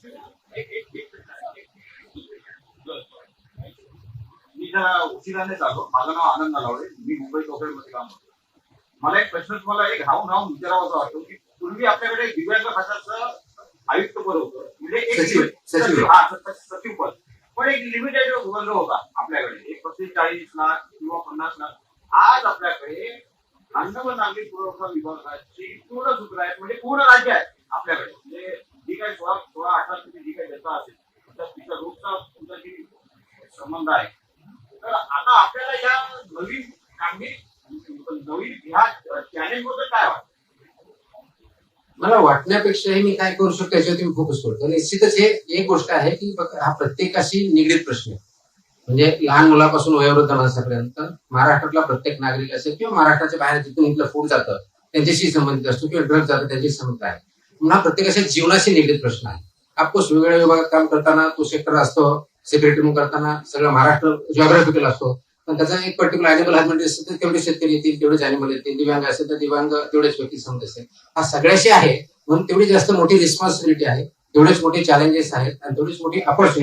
मी जरा उशिराने झालो. माझं नाव आनंद नलावडे. मी मुंबई कोकणमध्ये काम करतो. मला एक प्रश्न तुम्हाला एक राहून विचारावासा वाटतो की पूर्वी आपल्याकडे दिव्यांग खात्याचं आयुक्त पद होतं, म्हणजे एक सचिव सचिव हा सचिव पद, पण एक लिमिटेड वर्ग होता आपल्याकडे, एक 35-40 लाख किंवा 50 लाख. आज आपल्याकडे अन्न व नागरी पुरवठा विभागाची पूर्ण सूत्र आहेत, म्हणजे पूर्ण राज्य आहे आपल्याकडे. म्हणजे जी काही 16-18 जी काही जनता असेल तर तिचा रोजचा तुमचा जी संबंध आहे. तर आता आपल्याला या नवीन कामगिरी, नवीन ह्या चॅलेंज बद्दल काय वाटतं? मला वाटण्यापेक्षाही मी काय करू शकतो याच्यावरती मी फोकस करतो. निश्चितच हे एक गोष्ट आहे की हा प्रत्येकाशी निगडीत प्रश्न आहे. म्हणजे लहान मुलापासून वयोवृद्ध माणसापर्यंत महाराष्ट्रातला प्रत्येक नागरिक असेल किंवा महाराष्ट्राच्या बाहेर जिथून इथलं फूड जातं त्यांच्याशी संबंधित असतो किंवा ड्रग जातं त्यांच्याशी संबंधित आहे. म्हणून हा प्रत्येकाच्या जीवनाशी निगडीत प्रश्न आहे. ऑफकोर्स वेगवेगळ्या विभागात काम करताना तो सेक्टर असतो, सेक्रेटरी म्हणून करताना सगळं महाराष्ट्र जिओग्राफिकल असतो, पण त्याचा एक पर्टिक्युलर अॅनिमल हजबंड्री असेल तर तेवढे शेतकरी येतील, तेवढेच अॅनिमल येतील. दिव्यांग असेल तर दिव्यांग तेवढेच व्यक्ती समज असेल. हा सगळ्याशी आहे, म्हणून तेवढी जास्त मोठी रिस्पॉन्सिबिलिटी आहे, तेवढेच मोठे चॅलेंजेस आहेत आणि तेवढीच मोठी अपॉर्च्युनिटी